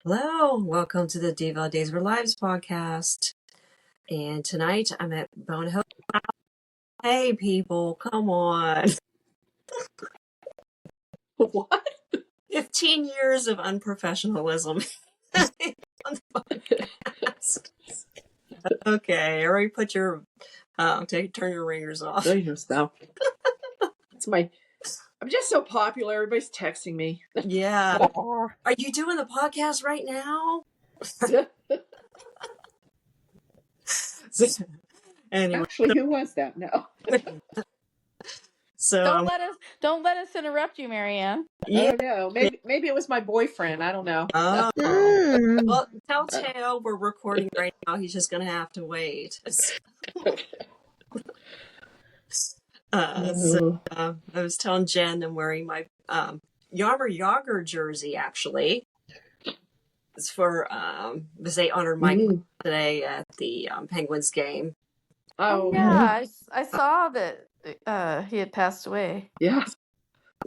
Hello, welcome to the Diva of Days of Our Lives podcast. And tonight I'm at Bone Hope. Hey, people, come on. What? 15 years of unprofessionalism on the podcast. Okay, already put your, turn your ringers off. No, you don't stop. I'm just so popular. Everybody's texting me. Yeah. Are you doing the podcast right now? Anyway. Actually, who was that? No. So Don't let us interrupt you, Marianne. Yeah. Oh no. Maybe it was my boyfriend. I don't know. Oh. Well, telltale, we're recording right now. He's just gonna have to wait. I was telling Jen I'm wearing my Yarmer Yager jersey, actually. It's for because they honored Mike today at the Penguins game. Oh yeah, I saw that he had passed away. Yeah.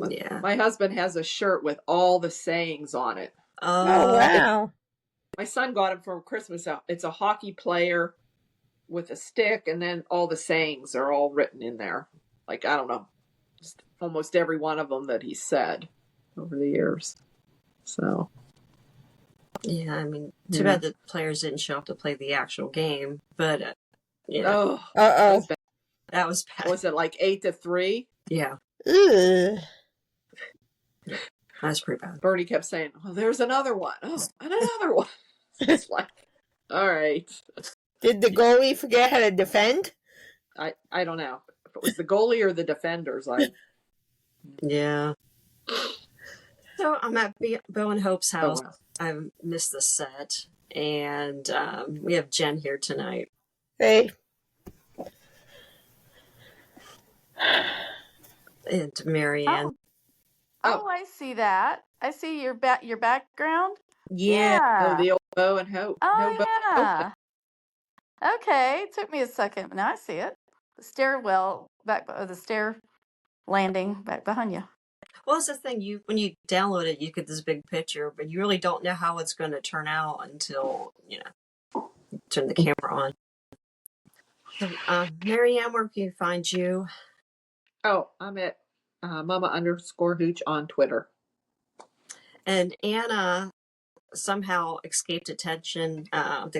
Yeah. My husband has a shirt with all the sayings on it. Oh wow. My son got it for Christmas. It's a hockey player with a stick, and then all the sayings are all written in there. Like, I don't know, just almost every one of them that he said over the years. So. Yeah, I mean, too bad the players didn't show up to play the actual game, but That was bad. Was it like 8-3? Yeah. That's pretty bad. Bernie kept saying, "Oh, there's another one. Oh, and another one." It's like, all right. Did the goalie forget how to defend? I don't know if it was the goalie or the defenders. Yeah. So I'm at Bo and Hope's house. Oh, wow. I've missed the set, and we have Jen here tonight. Hey. And Marianne. Oh, I see that. I see your background. Yeah. Oh, the old Bo and Hope. Oh, no, yeah. Okay, it took me a second. Now I see it. The stairwell the stair landing back behind you. Well, that's the thing. When you download it, you get this big picture, but you really don't know how it's going to turn out until you turn the camera on. So, Marianne, where can you find you? Oh, I'm at Mama_Hooch on Twitter. And Anna somehow escaped attention at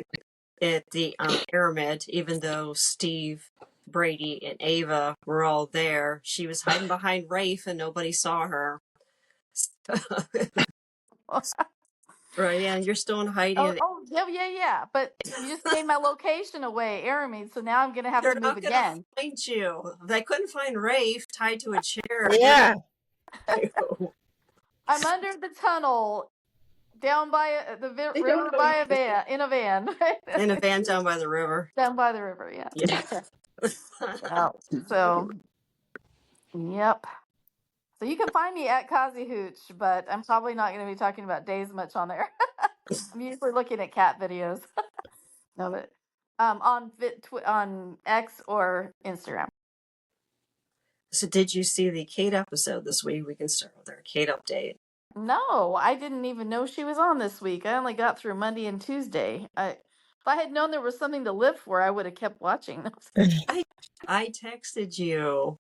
the pyramid, even though Steve, Brady, and Ava were all there. She was hiding behind Rafe, and nobody saw her. Right, and you're still in hiding. Yeah. But you just gave my location away, Aramid, so now I'm going to have to move again. They're not going to find you. They couldn't find Rafe tied to a chair. Yeah. I'm under the tunnel, down by the river, in a van. In a van down by the river. Down by the river, yeah. So, yep. So you can find me at Kazi Hooch, but I'm probably not going to be talking about days much on there. I'm usually looking at cat videos. No, but on X or Instagram. So did you see the Kate episode this week? We can start with our Kate update. No, I didn't even know she was on this week. I only got through Monday and Tuesday. If I had known there was something to live for, I would have kept watching. I texted you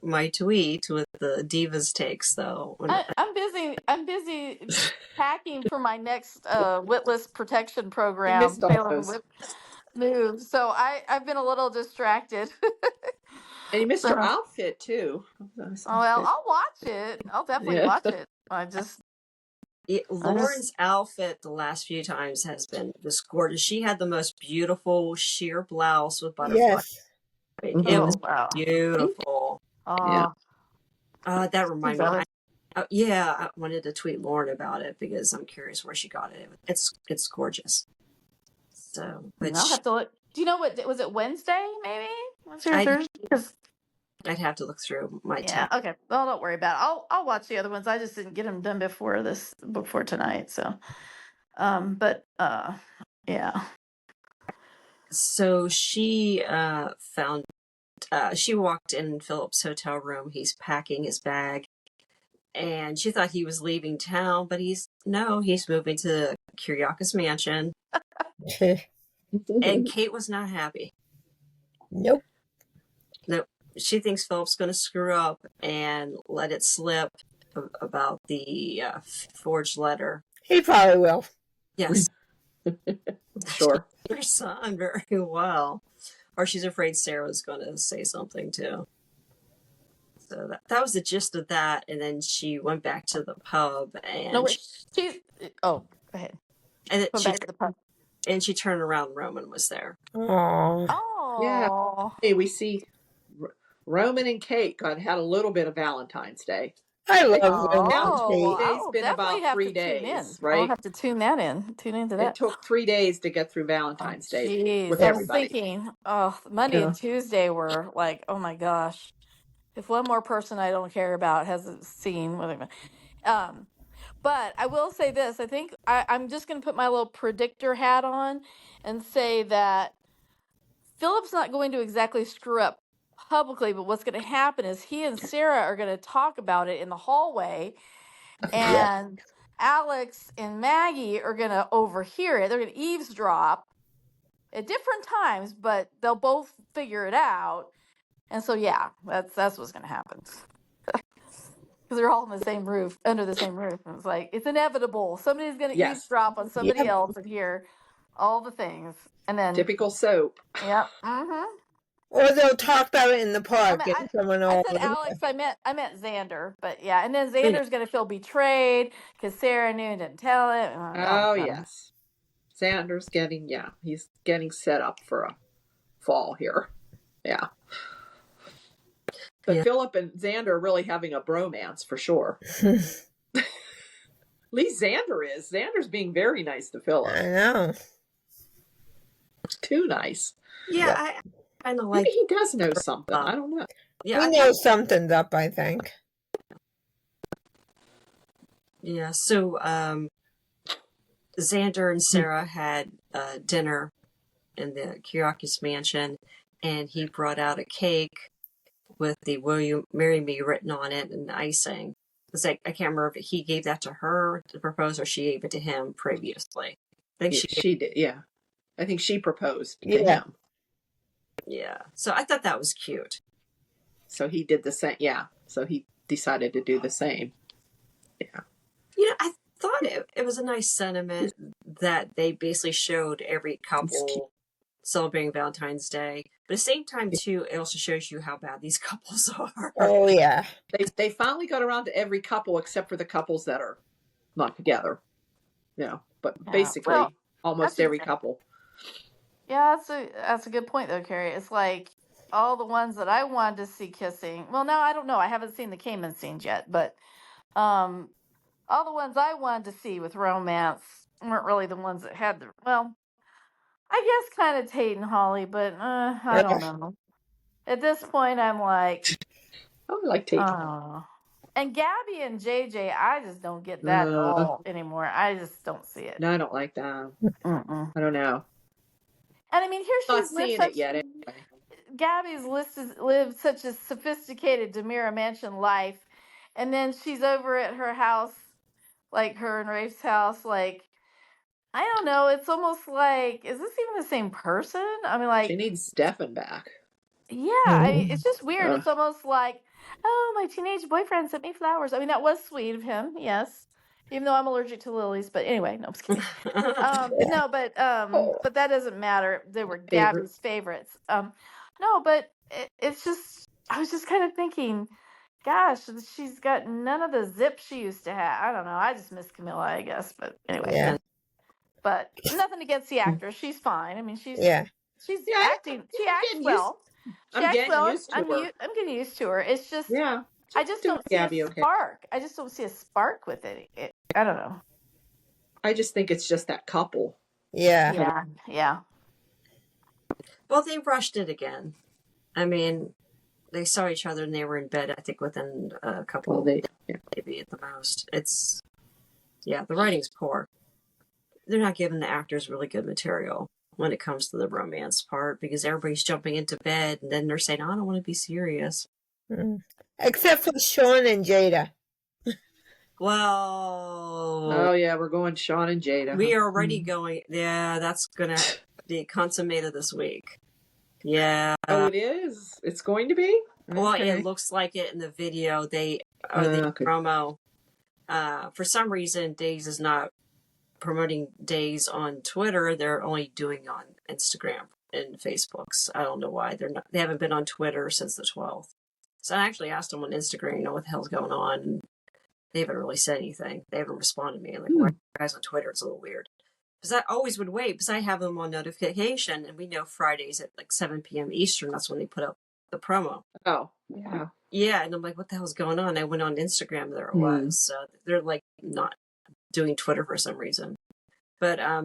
my tweet with the Divas takes, though. I'm busy packing for my next witless protection program. Move. So I've been a little distracted. And you missed your outfit too. Well, I'll watch it. I'll definitely watch it. Lauren's outfit the last few times has been just gorgeous. She had the most beautiful sheer blouse with butterflies. Yes. It was beautiful. That reminded me. I wanted to tweet Lauren about it because I'm curious where she got it. It's gorgeous. So, but I'll have to look. Do you know what was it? Wednesday, maybe? Wednesday or Thursday? I'd have to look through my text. Okay. Well, don't worry about it. I'll watch the other ones. I just didn't get them done before tonight. So, yeah. So she she walked in Philip's hotel room. He's packing his bag, and she thought he was leaving town, but he's moving to Kiriakis Mansion. And Kate was not happy. Nope. She thinks Philip's going to screw up and let it slip about the forged letter. He probably will. Yes. Sure. Her son very well. Or she's afraid Sarah's going to say something too. So that was the gist of that. And then she went back to the pub and... No, go ahead. And Go back to the pub. And she turned around, Roman was there. Oh. Yeah. Hey, we see Roman and Kate had a little bit of Valentine's Day. I love Roman. It's been about 3 days, right? I'll have to tune into that. It took 3 days to get through Valentine's Day with I everybody. was thinking, Monday and Tuesday were like, oh my gosh, if one more person I don't care about has a scene with him. But I will say this, I think I'm just going to put my little predictor hat on and say that Philip's not going to exactly screw up publicly, but what's going to happen is he and Sarah are going to talk about it in the hallway, and Alex and Maggie are going to overhear it. They're going to eavesdrop at different times, but they'll both figure it out. And so, yeah, that's what's going to happen. Because they're all in the same roof, under the same roof. And it's like, it's inevitable. Somebody's going to eavesdrop on somebody else and hear all the things. And then typical soap. Yep. Mm-hmm. Or they'll talk about it in the park. I said Alex, I meant Xander, but yeah, and then Xander's going to feel betrayed because Sarah knew and didn't tell him. Oh yes, Xander's he's getting set up for a fall here. Yeah, but Philip and Xander are really having a bromance for sure. At least Xander's being very nice to Philip. I know. Too nice. Yeah, I kind of like. Maybe he does know something. I don't know. Yeah, he knows something's up, I think. Yeah. So, Xander and Sarah had dinner in the Kiriakis Mansion, and he brought out a cake with the "Will you marry me" written on it and icing. It's like I can't remember if he gave that to her to propose or she gave it to him previously. I think she did. Yeah. I think she proposed to him. Yeah. So I thought that was cute. So he did the same. Yeah. So he decided to do the same. Yeah. I thought it was a nice sentiment that they basically showed every couple celebrating Valentine's Day. But at the same time, too, it also shows you how bad these couples are. Oh, yeah. They finally got around to every couple except for the couples that are not together. But basically almost every couple. Yeah, that's a good point though, Carrie. It's like all the ones that I wanted to see kissing. Well, no, I don't know. I haven't seen the Cayman scenes yet, but all the ones I wanted to see with romance weren't really the ones that had I guess kind of Tate and Holly, but I don't know. At this point, I'm like, I like Tate. And Gabby and JJ, I just don't get that at all anymore. I just don't see it. No, I don't like that. I don't know. And I mean, here she's not seeing it yet. Anyway. Gabby's lived such a sophisticated DeMira Mansion life, and then she's over at her house, like her and Rafe's house. Like, I don't know. It's almost like, is this even the same person? I mean, like, she needs Stefan back. Yeah, it's just weird. It's almost like, oh, my teenage boyfriend sent me flowers. I mean, that was sweet of him, yes. Even though I'm allergic to lilies, but anyway, no, I'm just kidding. But that doesn't matter. They were Gabby's favorites. No, but it's just, I was just kind of thinking, gosh, she's got none of the zip she used to have. I don't know. I just miss Camilla, I guess. But anyway. Yeah. But nothing against the actress. She's fine. I mean, she's acting. She acts well. I'm getting used to her. I'm getting used to her. It's just, I just don't see Gabby a spark. I just don't see a spark with it. I don't know. I just think it's just that couple. Yeah. Well, they rushed it again. I mean, they saw each other and they were in bed, I think, within a couple of days, maybe at the most. The writing's poor. They're not giving the actors really good material when it comes to the romance part because everybody's jumping into bed and then they're saying, I don't want to be serious. Except for Sean and Jada. Well, oh yeah, we're going Sean and Jada. We are already going. Yeah, that's gonna be consummated this week. Yeah. Oh, it is. It's going to be. Well, Okay. it looks like it in the video. They the promo. For some reason, Days is not promoting Days on Twitter. They're only doing on Instagram and Facebooks. I don't know why they're not. They haven't been on Twitter since the 12th. So I actually asked them on Instagram, you know, what the hell's going on, and they haven't really said anything. They haven't responded to me. I'm like, why are you guys on Twitter? It's a little weird. Because I always would wait, because I have them on notification, and we know Fridays at like 7 p.m. Eastern, that's when they put up the promo. Oh, yeah. Yeah, and I'm like, what the hell's going on? I went on Instagram, there it was. So they're like not doing Twitter for some reason. But I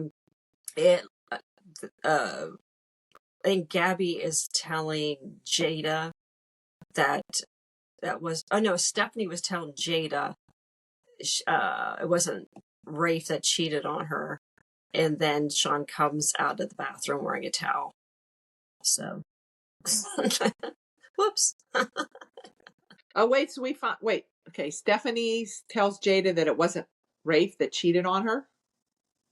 think Gabby is telling Jada Stephanie was telling Jada it wasn't Rafe that cheated on her, and then Sean comes out of the bathroom wearing a towel. So, whoops. Oh wait, so okay, Stephanie tells Jada that it wasn't Rafe that cheated on her.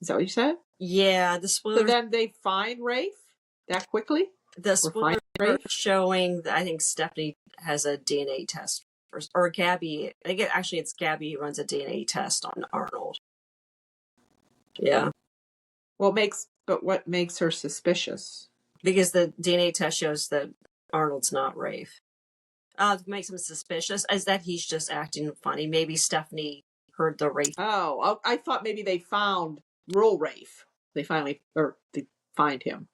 Is that what you said? Yeah, the spoilers. So then they find Rafe that quickly? The spoilers are showing that I think Stephanie has a DNA test. Or Gabby, it's Gabby who runs a DNA test on Arnold. Yeah. What makes her suspicious? Because the DNA test shows that Arnold's not Rafe. What makes him suspicious is that he's just acting funny. Maybe Stephanie heard the Rafe. Oh, I thought maybe they found real Rafe. They find him.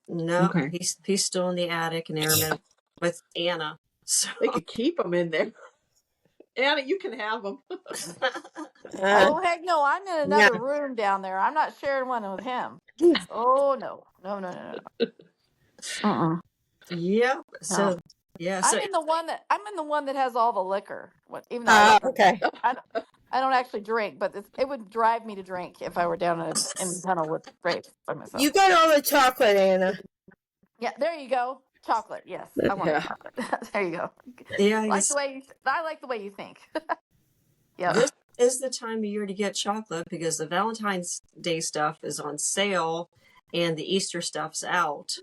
No, okay. He's still in the attic in Airman with Anna. So they could keep him in there. Anna, you can have him. Oh, heck no. I'm in another room down there. I'm not sharing one with him. Oh, no. No. Yep. So, yeah. So I'm in the one that has all the liquor. Even though I don't actually drink, but it would drive me to drink if I were down in the tunnel with Rafe by myself. You got all the chocolate, Anna. Yeah, there you go. Chocolate, yes. I want chocolate. There you go. Yeah, I like the way you think. Yeah. This is the time of year to get chocolate because the Valentine's Day stuff is on sale and the Easter stuff's out.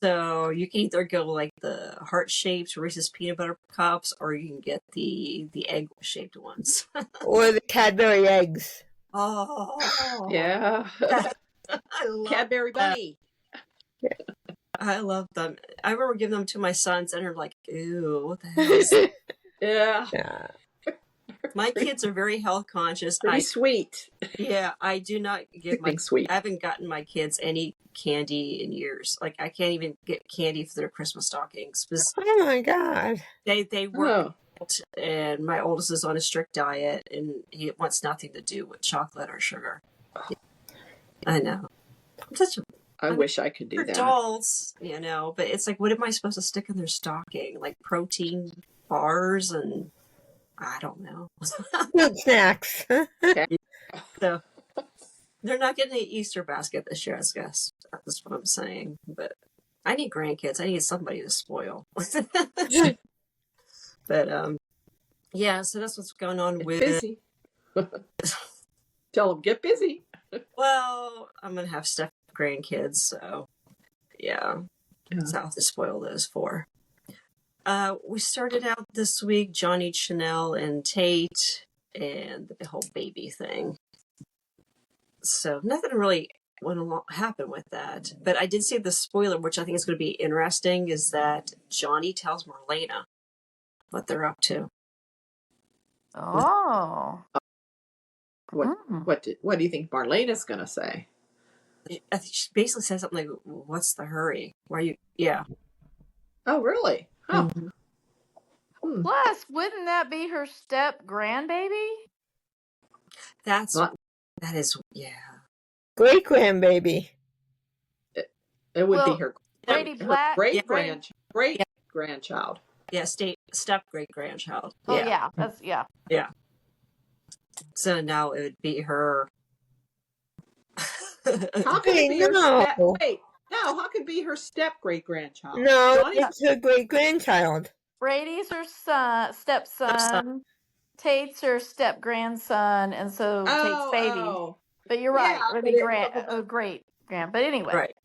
So you can either go like the heart-shaped Reese's peanut butter cups, or you can get the egg-shaped ones. Or the Cadbury eggs. Oh. Yeah. Cadbury bunny. I love them. I remember giving them to my sons, and they're like, ew, what the hell is that? Yeah. My kids are very health conscious. Pretty sweet. Yeah, I do not give sweet. I haven't gotten my kids any candy in years. Like, I can't even get candy for their Christmas stockings. Oh my God. They work, and my oldest is on a strict diet, and he wants nothing to do with chocolate or sugar. I know. I wish I could do that. Adults, you know, but it's like, what am I supposed to stick in their stocking? Like protein bars and I don't know. Good snacks. So they're not getting an Easter basket this year, I guess. That's what I'm saying. But I need grandkids. I need somebody to spoil. But yeah, so that's what's going on with busy. Tell them get busy. Well, I'm gonna have Steph grandkids, so yeah. That's how to spoil those for. We started out this week, Johnny, Chanel, and Tate, and the whole baby thing. So nothing really went happen with that. But I did see the spoiler, which I think is going to be interesting, is that Johnny tells Marlena what they're up to. Oh. What do you think Marlena's going to say? I think she basically said something like, "What's the hurry? Why are you?" Yeah. Oh, really? Oh. Mm-hmm. Plus, wouldn't that be her step grandbaby? That is, yeah. Great grandbaby. It would be her Brady Black, great grandchild. Yeah, step great grandchild. Oh yeah, that's yeah. So now it would be her. How could it be how could it be her step great grandchild? No, it's her great grandchild. Brady's her stepson. Tate's her step grandson, and so Tate's baby. Oh. But you're Yeah, right. It would be great grand. But anyway, Right.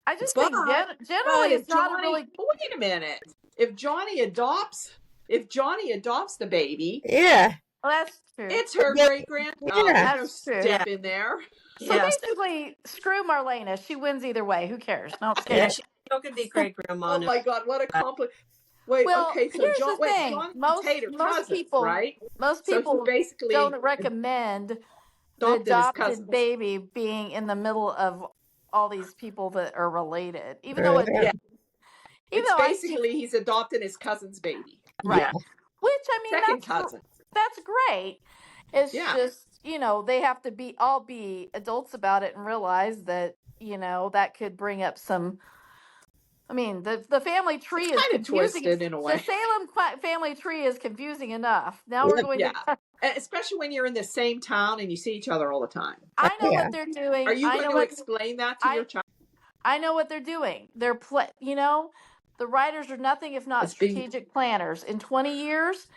I just think generally it's not a really. Wait a minute. If Johnny adopts the baby, Yeah. Well, that's true. it's her great grandchild. Yeah. That's true. Step in there. So basically, screw Marlena. She wins either way. Who cares? No, it's Yeah, she could be great grandma. Oh my God, what a compliment! Wait, Well, okay, so here's the thing. John Most cousins, people, right? most So people basically don't recommend the adopted baby being in the middle of all these people that are related, even though he's adopting his cousin's baby, right? Yeah. Which I mean, second cousin. That's great. It's just they have to all be adults about it and realize that that could bring up some. I mean, the family tree is confusing in a way. The Salem family tree is confusing enough. Now we're going to, especially when you're in the same town and you see each other all the time. I know what they're doing. Are you going to explain that to your child? I know what they're doing. They're the writers are nothing if not strategic planners. In 20 years,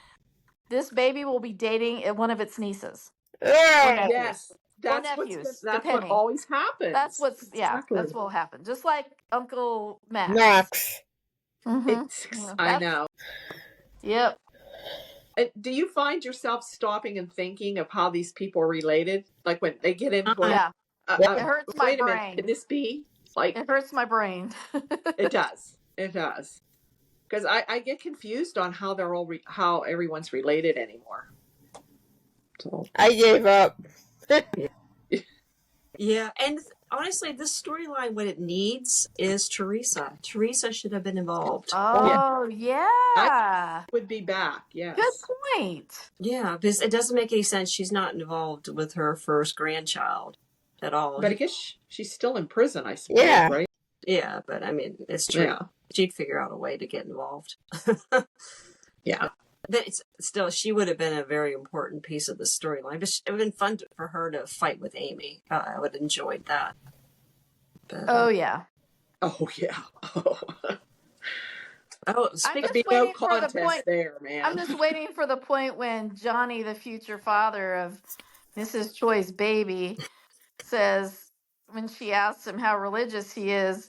this baby will be dating one of its nieces. Yes. That's what always happens. That's what's that's what will happen. Just like Uncle Max. Mm-hmm. I know. Yep. Do you find yourself stopping and thinking of how these people are related? Like when they get into it hurts my brain. Minute, can this be like? It hurts my brain. It does. It does. Because I get confused on how they're all how everyone's related anymore. So I gave up. Yeah, and honestly, this storyline, what it needs is Teresa. Teresa should have been involved. Oh, yeah. I would be back, yes. Good point. Yeah, because it doesn't make any sense. She's not involved with her first grandchild at all. But I guess she's still in prison, I suppose, right? Yeah, but I mean, it's true. Yeah. She'd figure out a way to get involved. Yeah. But it's still, she would have been a very important piece of the storyline. But it would have been fun for her to fight with Amy. I would have enjoyed that. But, oh, yeah. Oh, yeah. Speaking of no contest there, man. I'm just waiting for the point when Johnny, the future father of Mrs. Choi's baby, says, when she asks him how religious he is,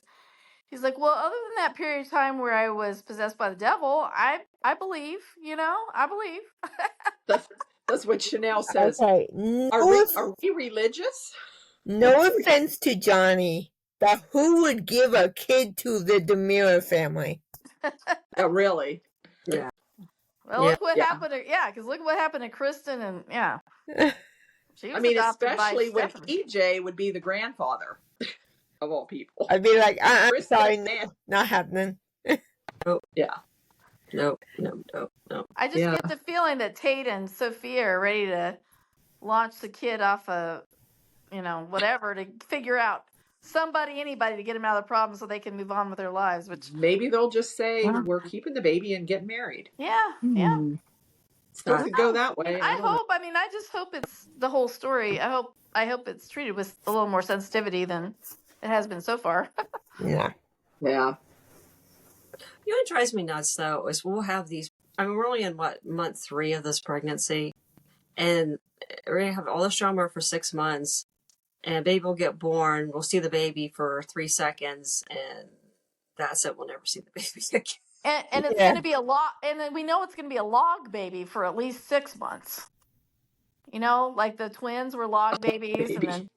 he's like, well, other than that period of time where I was possessed by the devil, I believe, I believe. That's what Chanel says. Okay. Are we religious? No offense to Johnny, but who would give a kid to the DeMira family? Oh, really? Yeah. Well, look what happened to, because look what happened to Kristen and, She was especially when EJ would be the grandfather. Of all people, I'd be like, I'm sorry, not happening. Oh, yeah. No. I just get the feeling that Tate and Sophia are ready to launch the kid off a, whatever, to figure out anybody to get him out of the problem so they can move on with their lives. Which maybe they'll just say we're keeping the baby and getting married. Yeah. Still could go that way. I hope. I just hope it's the whole story. I hope it's treated with a little more sensitivity than it has been so far. Yeah. What drives me nuts, though, is we'll have these. We're only in month 3 of this pregnancy, and we're gonna have all this drama for 6 months, and a baby will get born. We'll see the baby for 3 seconds, and that's it. We'll never see the baby again. And it's going to be a log, and then we know it's going to be a log baby for at least 6 months. Like the twins were log babies, and then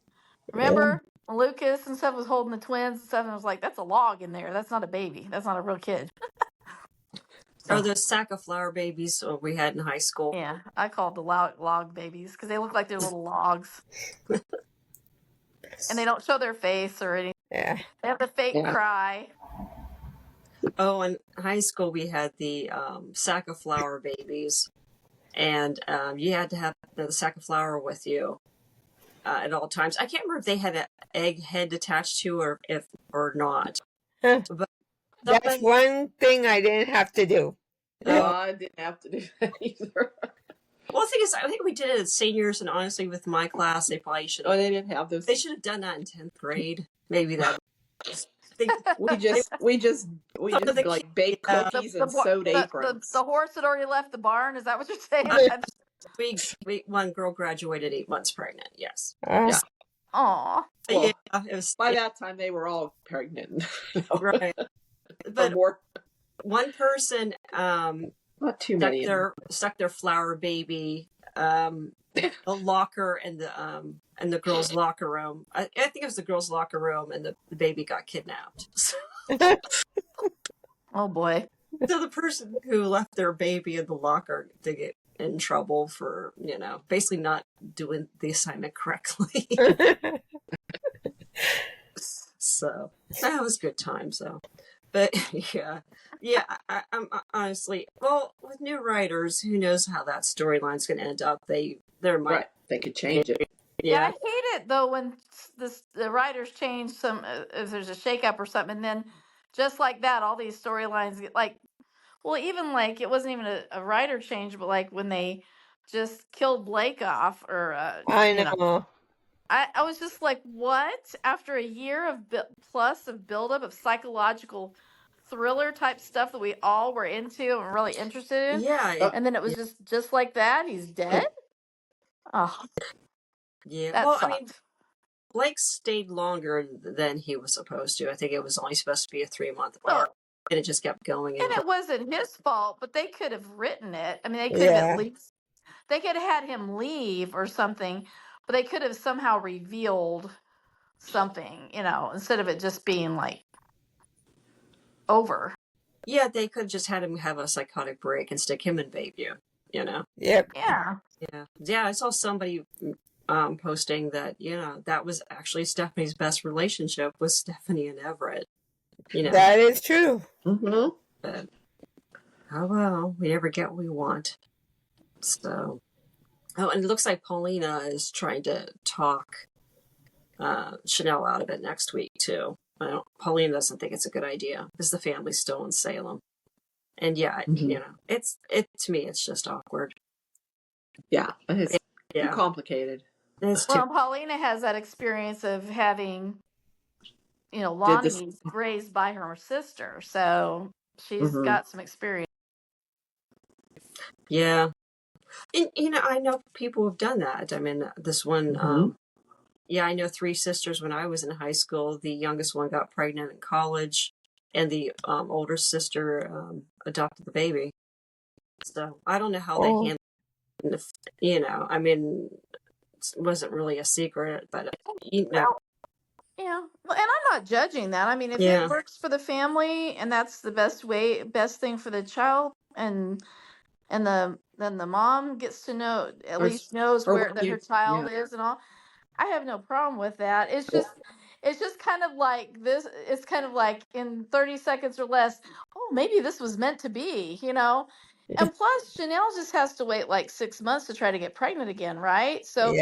remember. Lucas and stuff was holding the twins and stuff, and I was like, that's a log in there. That's not a baby. That's not a real kid. Or those sack of flower babies we had in high school. Yeah, I called the log babies because they look like they're little logs. And they don't show their face or anything. Yeah. They have the fake cry. Oh, in high school we had the sack of flower babies. And you had to have the sack of flour with you. At all times. I can't remember if they had an egg head attached to or not. But that's one thing I didn't have to do. No, I didn't have to do that either. Well, the thing is, I think we did it as seniors, and honestly, with my class, they probably should. Oh, they didn't have those. They should have done that in 10th grade. Maybe that. think we just like bake cookies and sewed aprons. The horse had already left the barn. Is that what you're saying? we one girl graduated 8 months pregnant. Yes. Yeah. Aw. Well, yeah. It was, by that time they were all pregnant. Right. But one person not too many stuck their flower baby a locker in the girls' locker room. I think it was the girls' locker room, and the baby got kidnapped. Oh boy! So the person who left their baby in the locker to get in trouble for basically not doing the assignment correctly. So that was good times, though. But yeah. I'm honestly, with new writers, who knows how that storyline's going to end up? They could change it. Yeah, I hate it though when the writers change some if there's a shakeup or something, and then just like that, all these storylines get like, even like it wasn't even a writer change, but like when they just killed Blake off, or I know. I was just like, what? After a year of plus of buildup of psychological thriller type stuff that we all were into and really interested in, and then it was just like that. He's dead. Oh, yeah. That sucked. I mean, Blake stayed longer than he was supposed to. I think it was only supposed to be a 3-month arc, and it just kept going. And it wasn't his fault, but they could have written it. I mean, they could have at least they could have had him leave or something, but they could have somehow revealed something, instead of it just being like over. Yeah, they could have just had him have a psychotic break and stick him in Bayview, Yep. Yeah. Yeah, I saw somebody posting that, that was actually Stephanie's best relationship with Stephanie and Everett. That is true. Mm-hmm. But, oh well, we never get what we want. So, and it looks like Paulina is trying to talk Chanel out of it next week too. Paulina doesn't think it's a good idea because the family's still in Salem, and it's to me it's just awkward. Yeah, it's too complicated. Paulina has that experience of having, Lonnie raised by her sister, so she's got some experience. Yeah. And, I know people have done that. I mean, this one, I know 3 sisters when I was in high school. The youngest one got pregnant in college, and the older sister adopted the baby. So I don't know how they handled it. I mean, it wasn't really a secret, but, Yeah. Well, and I'm not judging that. I mean, if it works for the family and that's the best thing for the child, and then the mom gets to know, at least knows where her child is and all, I have no problem with that. It's just kind of like this. It's kind of like in 30 seconds or less. Oh, maybe this was meant to be, And plus, Chanel just has to wait like 6 months to try to get pregnant again, right? So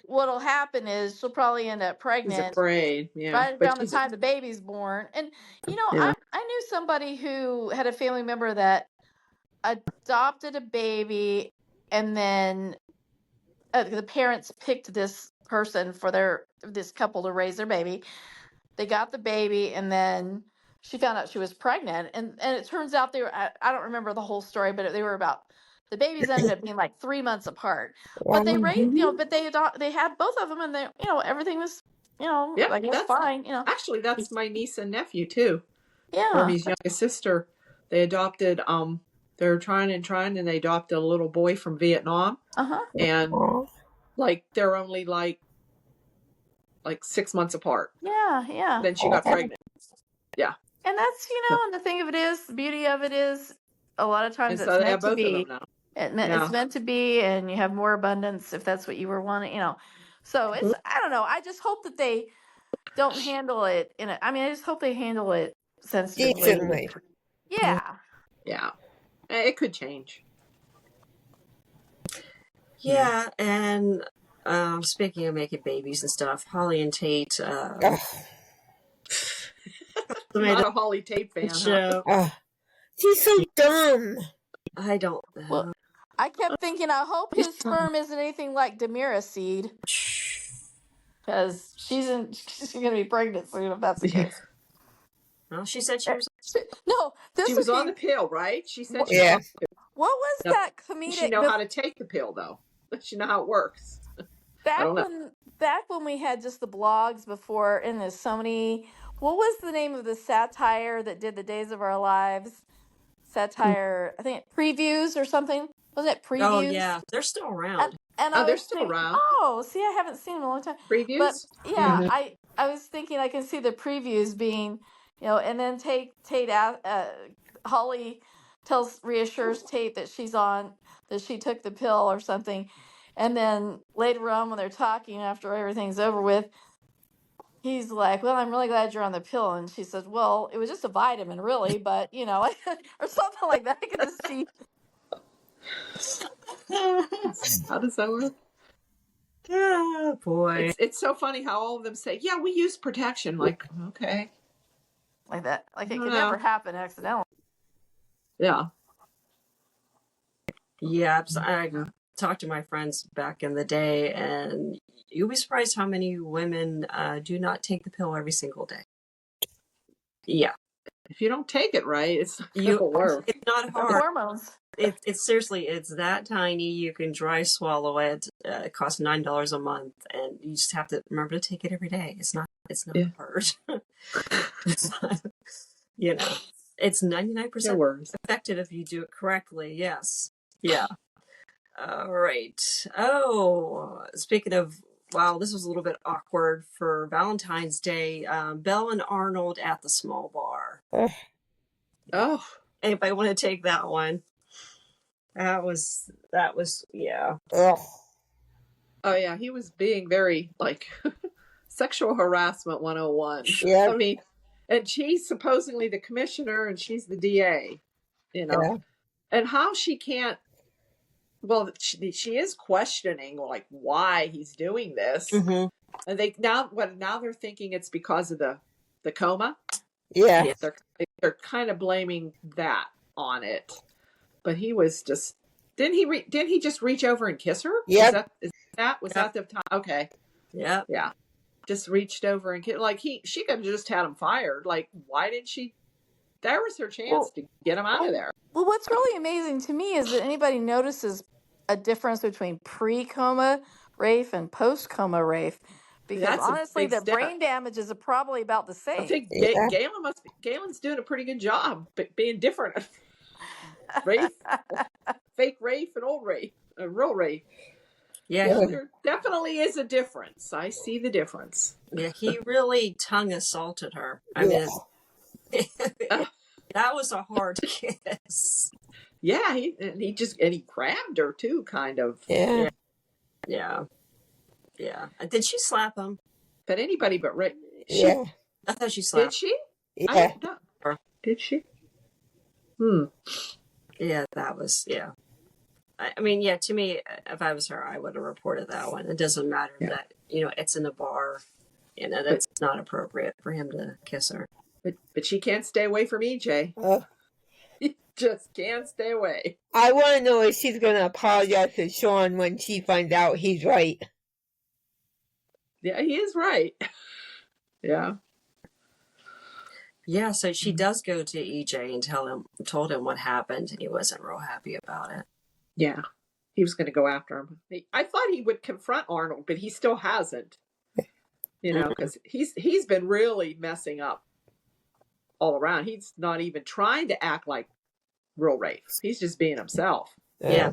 what'll happen is she'll probably end up pregnant. She's afraid, right around the time the baby's born. And I knew somebody who had a family member that adopted a baby, and then the parents picked this person for this couple to raise their baby. They got the baby, and then she found out she was pregnant, and it turns out they were, I don't remember the whole story, but the babies ended up being like 3 months apart. But they raised, but they had both of them, and they, everything was, I guess fine. Actually, that's my niece and nephew too. Yeah. Hermie's youngest sister. They adopted. They were trying, and they adopted a little boy from Vietnam. And like they're only like 6 months apart. Yeah. Then she got pregnant. Yeah. And that's, and the thing of it is, the beauty of it is, a lot of times it's meant to be. It's meant to be, and you have more abundance if that's what you were wanting, So it's, I don't know. I just hope that they don't handle it I just hope they handle it sensitively. Decently. Yeah. Yeah. It could change. Yeah, and speaking of making babies and stuff, Holly and Tate. Not a Holly Tate fan. Huh? She's so dumb. I don't know. Well, I kept thinking, I hope his sperm isn't anything like Demira's seed, because she's going to be pregnant soon if that's the case. Well, she said she was. No, She was on the pill, right? She said she was on the pill. What was Now, that does she comedic? know how to take the pill, though? Does she know how it works? I don't know. Back when we had just the blogs before, and there's so many. What was the name of the satire that did the Days of Our Lives? Satire, I think previews or something. Wasn't it previews? Oh yeah, they're still around. And I they're was still thinking, around. oh, see, I haven't seen them in a long time. Previews? But yeah, I was thinking I can see the previews being, and then Holly reassures Tate that that she took the pill or something. And then later on when they're talking after everything's over with, he's like, well, I'm really glad you're on the pill. And she says, well, it was just a vitamin, really, but, or something like that. I can just see. How does that work? Oh, boy. It's so funny how all of them say, yeah, we use protection. Like, okay. Like that. Like it could never happen accidentally. Yeah. Yeah, I talked to my friends back in the day, and you'll be surprised how many women do not take the pill every single day. Yeah. If you don't take it right, it's not going to work. It's not hard. The hormones. It's seriously, it's that tiny. You can dry swallow it. It costs $9 a month, and you just have to remember to take it every day. It's not hard. It's not, it's 99% effective if you do it correctly. Yes. Yeah. All right. Oh, speaking of, wow, this was a little bit awkward for Valentine's Day. Belle and Arnold at the small bar. Oh. Anybody want to take that one? That was, yeah. Oh, yeah. He was being very, sexual harassment 101. Yeah. I mean, and she's supposedly the commissioner and she's the DA, Yeah. And how she can't, well, she is questioning, why he's doing this. Mm-hmm. And now they're thinking it's because of the coma. Yeah. They're kind of blaming that on it. But he was just, didn't he just reach over and kiss her? Yeah. Was that the time? Okay. Yeah. Yeah. Just reached over and she could have just had him fired. Why didn't she? There was her chance to get him out of there. Well, what's really amazing to me is that anybody notices a difference between pre-coma Rafe and post-coma Rafe. Because honestly, the brain damage is probably about the same. I think Galen's doing a pretty good job being different. Rafe, fake Rafe and old Rafe, real Rafe. Yeah. There definitely is a difference. I see the difference. Yeah, he really tongue assaulted her. I mean, that was a hard kiss. Yeah, he grabbed her too, kind of. Yeah. Yeah. Yeah. Did she slap him? But anybody but Ray. Yeah. I thought she slapped. Did she? Yeah. Did she? Yeah, that was, yeah. I mean, yeah, to me, if I was her, I would have reported that one. It doesn't matter that, it's in a bar. That's not appropriate for him to kiss her. But she can't stay away from EJ. She just can't stay away. I want to know if she's going to apologize to Sean when she finds out he's right. Yeah, he is right. Yeah. Yeah, so she does go to EJ and told him what happened, and he wasn't real happy about it. Yeah. He was going to go after him. I thought he would confront Arnold, but he still hasn't. Because he's been really messing up all around. He's not even trying to act like real Rafe. He's just being himself. Yeah.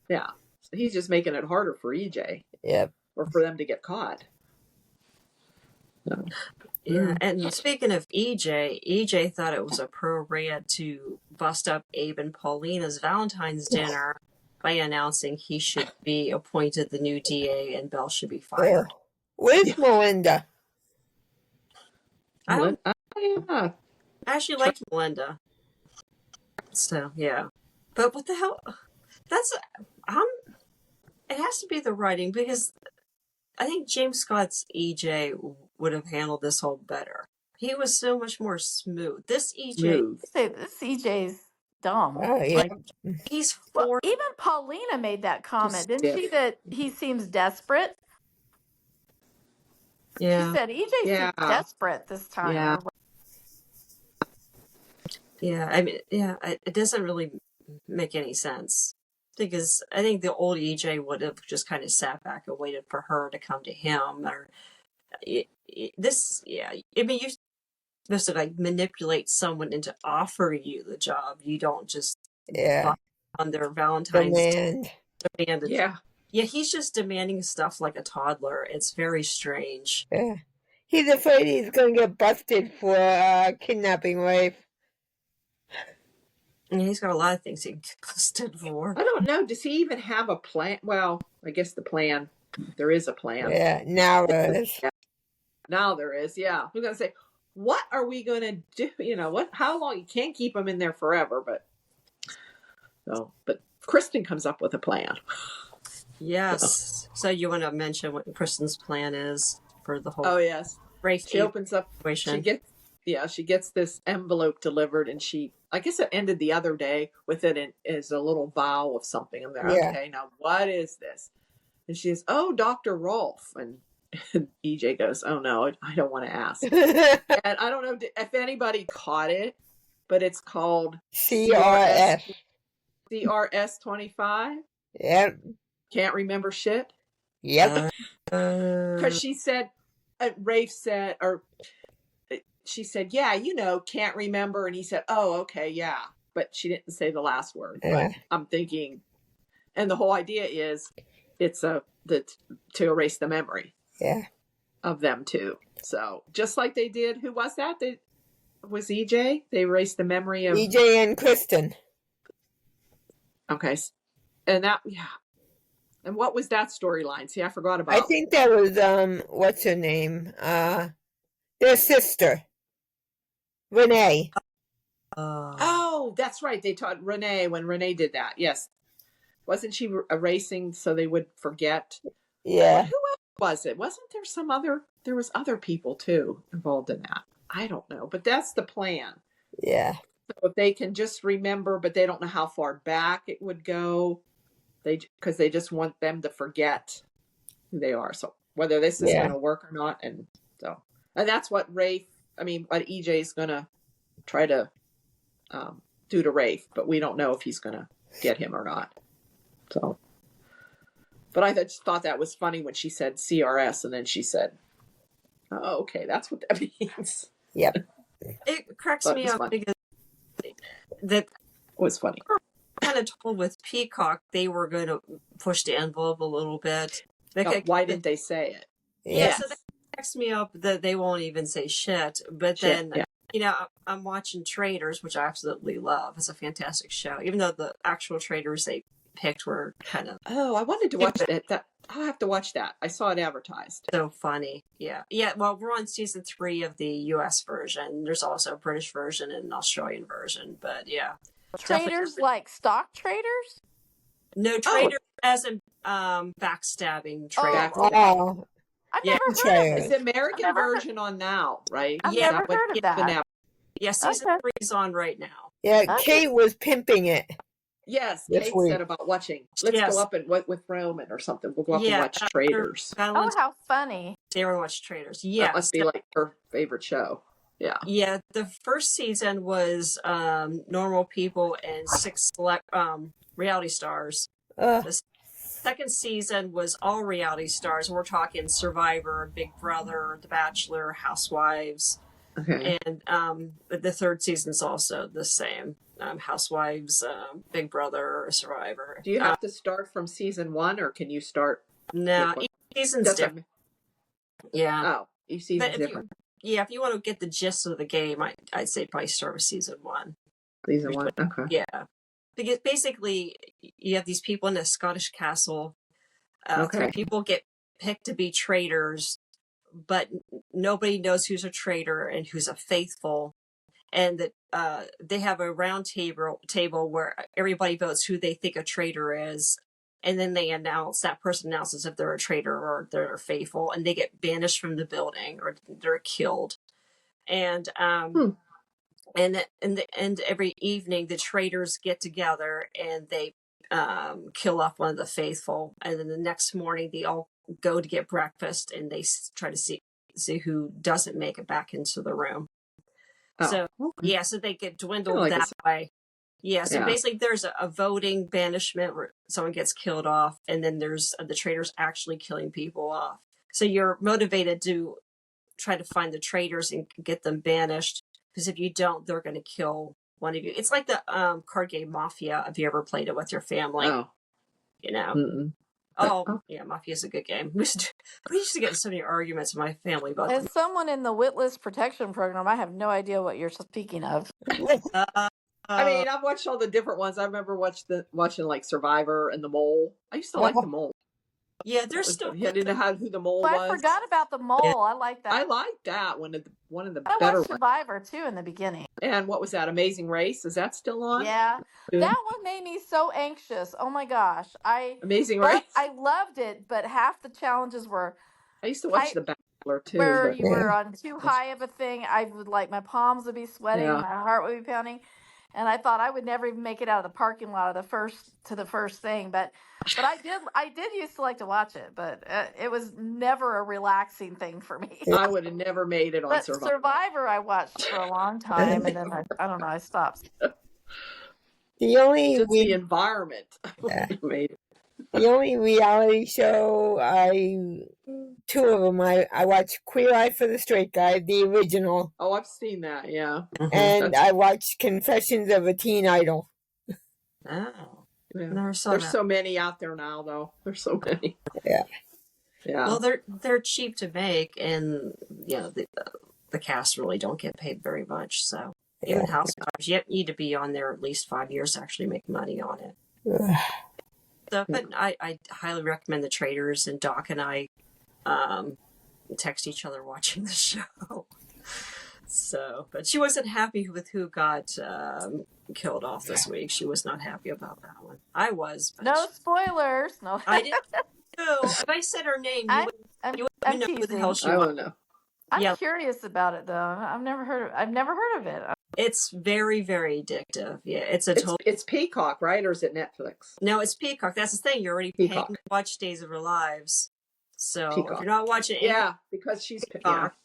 Yeah. So he's just making it harder for EJ. Yep. Or for them to get caught. So. Yeah, and speaking of EJ thought it was appropriate to bust up Abe and Paulina's Valentine's dinner by announcing he should be appointed the new DA and Belle should be fired. Where's Melinda? I actually liked Melinda. So, yeah. But what the hell? It has to be the writing, because I think James Scott's EJ would have handled this whole better. He was so much more smooth. This EJ's dumb. Oh, yeah. He's four. Even Paulina made that comment, didn't she? That he seems desperate. Yeah. She said EJ seems desperate this time. Yeah. Yeah, I mean, yeah, it doesn't really make any sense because I think the old EJ would have just kind of sat back and waited for her to come to him, or this. Yeah, I mean, you're supposed to like manipulate someone into offering you the job. You don't just on their Valentine's demand. Yeah. Yeah, he's just demanding stuff like a toddler. It's very strange. Yeah. He's afraid he's going to get busted for kidnapping, rape. And he's got a lot of things he can get busted for. I don't know. Does he even have a plan? Well, I guess the plan. There is a plan. Yeah, now there is. Now there is. Yeah. We're going to say, what are we going to do? You know, what? How long? You can't keep him in there forever, but Kristen comes up with a plan. Yes. So you want to mention what Kristen's plan is for the whole? Oh yes. Rafe she opens up. Situation. She gets this envelope delivered, and I guess it ended the other day with it as a little vial of something. I'm there. Yeah. Okay, now what is this? And she says, "Oh, Dr. Rolfe." And EJ goes, "Oh no, I don't want to ask." And I don't know if anybody caught it, but it's called CRS 25. Yep. Can't remember shit. Yep. Because she said, Rafe said, or she said, "Yeah, can't remember." And he said, "Oh, okay, yeah." But she didn't say the last word. Yeah. But I'm thinking, and the whole idea is it's to erase the memory. Yeah. Of them too. So just like they did, who was that? Was EJ? They erased the memory of EJ and Kristen. Okay. And that, yeah. And what was that storyline? See, I forgot about. I think that was what's her name? Their sister, Renee. Oh, that's right. They taught Renee when Renee did that. Yes. Wasn't she erasing so they would forget? Yeah. Who else was it? Wasn't there some other? There was other people too involved in that. I don't know, but that's the plan. Yeah. So if they can just remember, but they don't know how far back it would go, because they just want them to forget who they are. So whether this is going to work or not, and that's what what EJ is going to try to do to Rafe, but we don't know if he's going to get him or not. So, but I just thought that was funny when she said CRS, and then she said, "Oh, okay, that's what that means." Yep. It cracks me up because that was funny. Kind of told with Peacock they were going to push the envelope a little bit. Why didn't they say it? Yeah, so that cracks me up that they won't even say shit. But then, I'm watching Traitors, which I absolutely love. It's a fantastic show, even though the actual Traitors they picked were kind of... Oh, I wanted to watch it. I'll have to watch that. I saw it advertised. So funny. Yeah. Well, we're on season 3 of the US version. There's also a British version and an Australian version, but yeah. Traders like stock traders? No, traders as in backstabbing traders. Oh. I've never heard of it. It's the American version on now, right? I've never heard of that. Yeah, season 3 is on right now. Yeah, Kate was pimping it. Yes, Kate said about watching. Let's go up and with Roman or something. We'll go up and watch Traitors. Oh, how funny. They were watch Traitors. Yeah. That must be like her favorite show. Yeah. Yeah, the first season was normal people and 6 select reality stars. The second season was all reality stars. We're talking Survivor, Big Brother, The Bachelor, Housewives. Okay. And the third season's also the same. Housewives, Big Brother, Survivor. Do you have to start from season 1 or can you start? No, each season's different. Yeah. Oh, each season's different. If you want to get the gist of the game, I'd say probably start with season 1. Season 1, okay. Yeah. Because basically, you have these people in a Scottish castle. 3 people get picked to be traitors, but nobody knows who's a traitor and who's a faithful. And that they have a round table where everybody votes who they think a traitor is. And then that person announces if they're a traitor or they're faithful, and they get banished from the building or they're killed. And and every evening the traitors get together and they kill off one of the faithful. And then the next morning they all go to get breakfast and they try to see who doesn't make it back into the room. So, okay. so they get dwindled that way. Yeah, so basically there's a voting banishment where someone gets killed off, and then there's the traitors actually killing people off. So you're motivated to try to find the traitors and get them banished, because if you don't, they're going to kill one of you. It's like the card game Mafia. Have you ever played it with your family? You know? Mm-mm. Yeah, Mafia is a good game. We used to get in so many arguments with my family about As someone in the Witless Protection Program, I have no idea what you're speaking of. I mean, I've watched all the different ones. I remember watching like Survivor and The Mole. I used to like The Mole. Yeah, there's still. I didn't know who the mole was. I forgot about the mole. Yeah. I like that. I like that one of the I better watched Survivor too in the beginning. And what was that? Amazing Race? Is that still on? Yeah, that one made me so anxious. Oh my gosh, Amazing Race. I loved it, but half the challenges were. I used to watch The Bachelor too. Where you were on too high of a thing. I would my palms would be sweating, my heart would be pounding. And I thought I would never even make it out of the parking lot of the first thing, but I did used to like to watch it, but it was never a relaxing thing for me. I would have never made it on Survivor. Survivor I watched for a long time, and then I don't know, I stopped. The environment. The only reality show two of them I watched Queer Eye for the Straight Guy, the original. Oh, I've seen that, yeah. And I watched Confessions of a Teen Idol. Oh. Yeah. There's so many out there now, though. There's so many. Yeah. Yeah. Well, they're cheap to make, and the cast really don't get paid very much. So even Housewives, you need to be on there at least 5 years to actually make money on it. So, but I highly recommend The Traitors, and Doc and I text each other watching the show. So, but she wasn't happy with who got killed off this week. She was not happy about that one. I was. But no spoilers. No, I didn't know. If I said her name, you wouldn't know who the hell she was. I don't know. I'm curious about it though. I've never heard of it. It's very, very addictive. Yeah, it's Peacock, right? Or is it Netflix? No, it's Peacock. That's the thing. You're already paying to watch Days of Our Lives. So Peacock. If you're not watching it, because she's Peacock.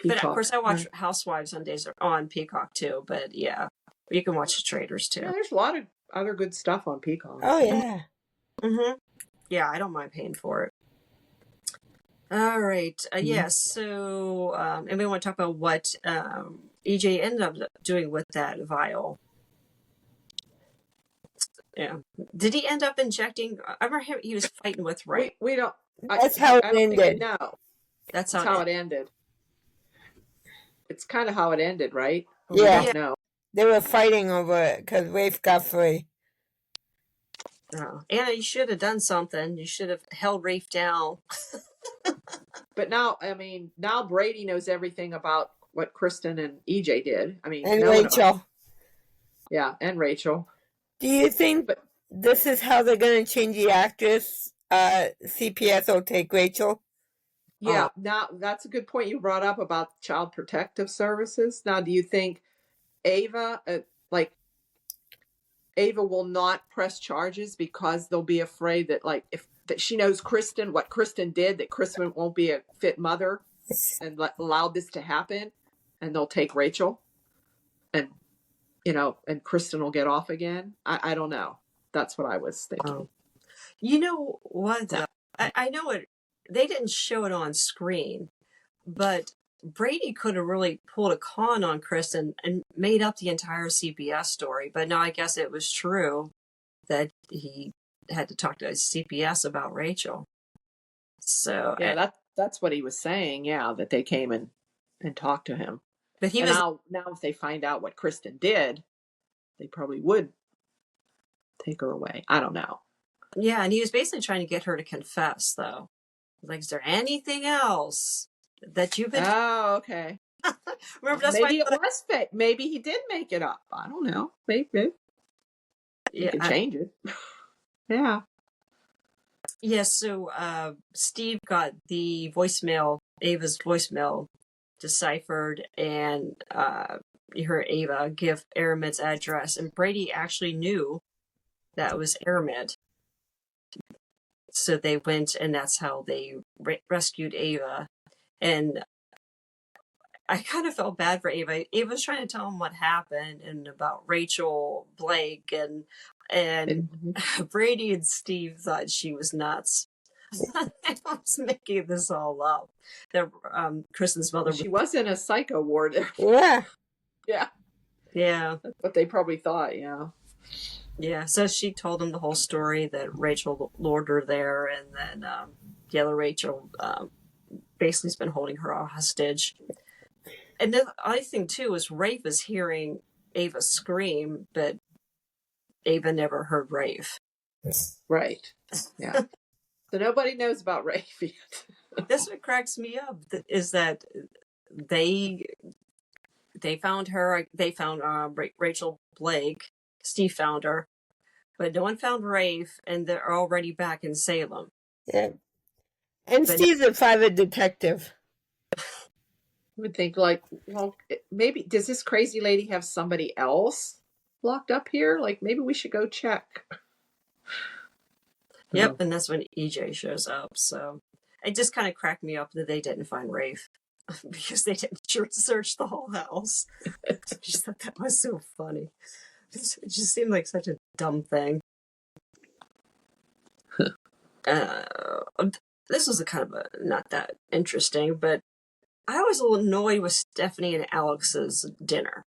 But of course I watch Housewives on Peacock too. But yeah, you can watch The Traitors too. Yeah, there's a lot of other good stuff on Peacock. Oh yeah. Yeah, I don't mind paying for it. All right. So and we want to talk about what EJ ended up doing with that vial. Yeah. Did he end up injecting? I remember he was fighting with Ray. We don't. That's how it ended. No. That's how it ended. It's kind of how it ended, right? Yeah. No. They were fighting over it because Rafe got free. Oh. Anna, you should have done something. You should have held Rafe down. But now Brady knows everything about what Kristen and EJ did. I mean, and Rachel. Yeah, and Rachel. Do you think this is how they're going to change the actress? CPS will take Rachel? Yeah, now that's a good point you brought up about Child Protective Services. Now, do you think Ava will not press charges because they'll be afraid that that she knows what Kristen did, that Kristen won't be a fit mother and allow this to happen, and they'll take Rachel and Kristen will get off again? I don't know. That's what I was thinking. You know what? I know it. They didn't show it on screen, but Brady could have really pulled a con on Kristen and made up the entire CPS story. But no, I guess it was true that he had to talk to CPS about Rachel. So yeah, that's what he was saying. Yeah, that they came and talked to him. But now if they find out what Kristen did, they probably would take her away. I don't know. Yeah, and he was basically trying to get her to confess, though. Like, is there anything else that you've been? Oh, okay. Remember, that's maybe it was fake. Maybe he did make it up. I don't know. Maybe. You can change it. Yeah. Yeah. So Steve got the Ava's voicemail deciphered, and you heard Ava give Aramid's address, and Brady actually knew that was Aramid. So they went, and that's how they rescued Ava. And I kind of felt bad for Ava. Ava was trying to tell him what happened and about Rachel Blake, and Brady and Steve thought she was nuts. I was making this all up. That Kristen's mother. She was in a psycho ward. Yeah. Yeah. Yeah. That's what they probably thought. Yeah. Yeah. So she told him the whole story that Rachel lured her there, and then the other Rachel basically has been holding her hostage. And the other thing too is Rafe is hearing Ava scream, but Ava never heard Rafe. Right. Yeah. So nobody knows about Rafe yet. That's what cracks me up, is that they found her. They found Rachel Blake. Steve found her, but no one found Rafe, and they're already back in Salem. Yeah. And but Steve's a private detective. I would think, like, well, maybe does this crazy lady have somebody else locked up here? Like, maybe we should go check. Yep, and that's when EJ shows up. So it just kind of cracked me up that they didn't find Rafe because they didn't search the whole house. I just thought that was so funny. It just seemed like such a dumb thing. This was a kind of not that interesting, but I was a little annoyed with Stephanie and Alex's dinner.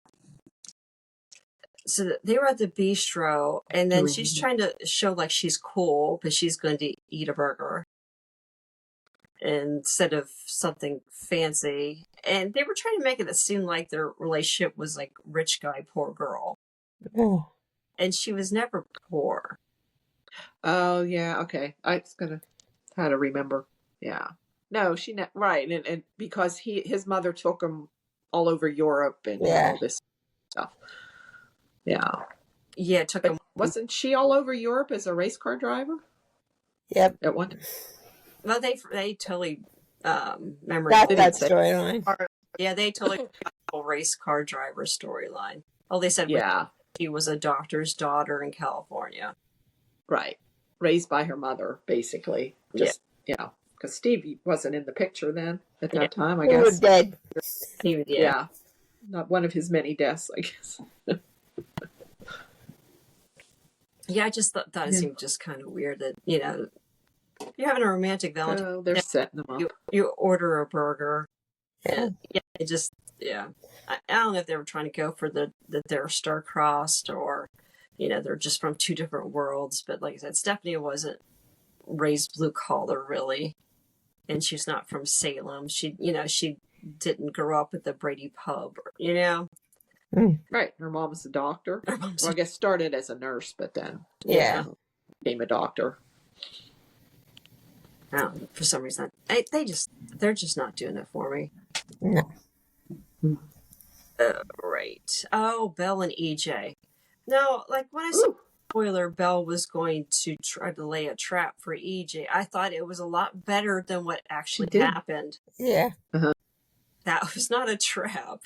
So they were at the bistro, and then she's trying to show like she's cool, but she's going to eat a burger instead of something fancy. And they were trying to make it seem like their relationship was like rich guy, poor girl. Oh. And she was never poor. Oh, yeah, okay. I was going to how to remember. Yeah. No, right. And because his mother took him all over Europe and all this stuff. Yeah. Yeah, it took him. Wasn't she all over Europe as a race car driver? Yep. At one time? Well, they totally remember that storyline. Yeah, they totally race car driver storyline. Oh, they said she was a doctor's daughter in California. Right. Raised by her mother, basically. Just, because Steve wasn't in the picture then at that time, I guess. He was dead. He was dead. Yeah. Not one of his many deaths, I guess. Yeah, I just thought it seemed just kind of weird that, you're having a romantic Valentine. Oh, they're setting them up. You order a burger. And, I don't know if they were trying to go for that they're star-crossed or, they're just from two different worlds. But like I said, Stephanie wasn't raised blue collar, really. And she's not from Salem. She didn't grow up at the Brady pub, Right. Her mom was a doctor. Well, I guess started as a nurse, but then became a doctor. For some reason, they're just not doing it for me. No. Right. Oh, Belle and EJ. Now, like when I saw spoiler, Belle was going to try to lay a trap for EJ. I thought it was a lot better than what actually happened. Yeah. Uh-huh. That was not a trap.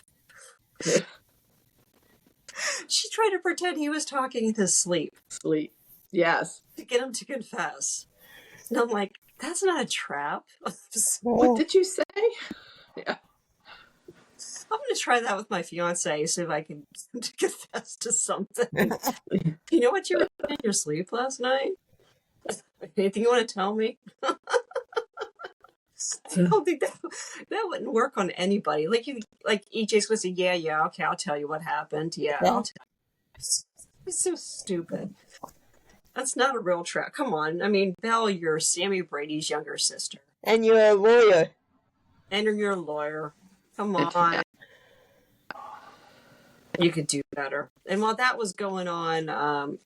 She tried to pretend he was talking in his sleep. Yes. To get him to confess. And I'm like, that's not a trap. What did you say? Yeah. I'm going to try that with my fiance, see if I can confess to something. You know what you were doing in your sleep last night? Anything you want to tell me? I don't think that wouldn't work on anybody. Like EJ's going to say, yeah, okay, I'll tell you what happened. Yeah, I'll tell you. It's so stupid. That's not a real trap. Come on. I mean, Belle, you're Sammy Brady's younger sister. And you're a lawyer. And you're a lawyer. Come on. You could do better. And while that was going on,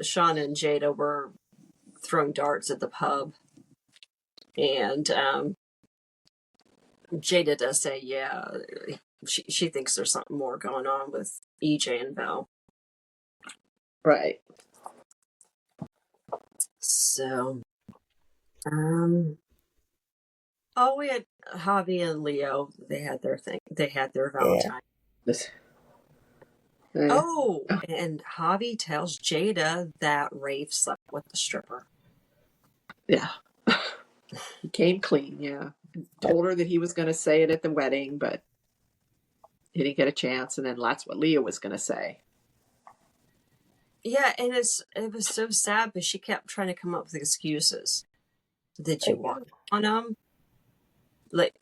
Shauna and Jada were throwing darts at the pub. And Jada does say, she thinks there's something more going on with EJ and Belle. Right. So, we had Javi and Leo. They had their thing. They had their Valentine. And Javi tells Jada that Rafe slept with the stripper. Yeah. He came clean, yeah. Told her that he was going to say it at the wedding, but he didn't get a chance, and then that's what Leah was going to say. Yeah, and it was so sad, but she kept trying to come up with excuses. Did you want on them? Like,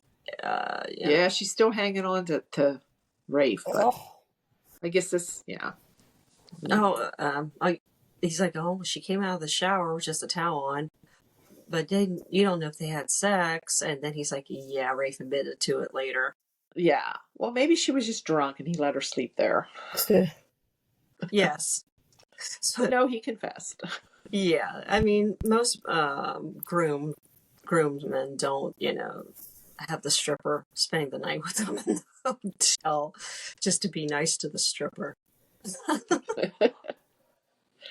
yeah, she's still hanging on to Rafe. But I guess this, yeah. He's like, oh, she came out of the shower with just a towel on, but then you don't know if they had sex. And then he's like, yeah, Rafe admitted to it later. Yeah, well, maybe she was just drunk and he let her sleep there. Yes. So no, he confessed. Yeah, I mean, most groomsmen don't, have the stripper spending the night with them in the hotel just to be nice to the stripper.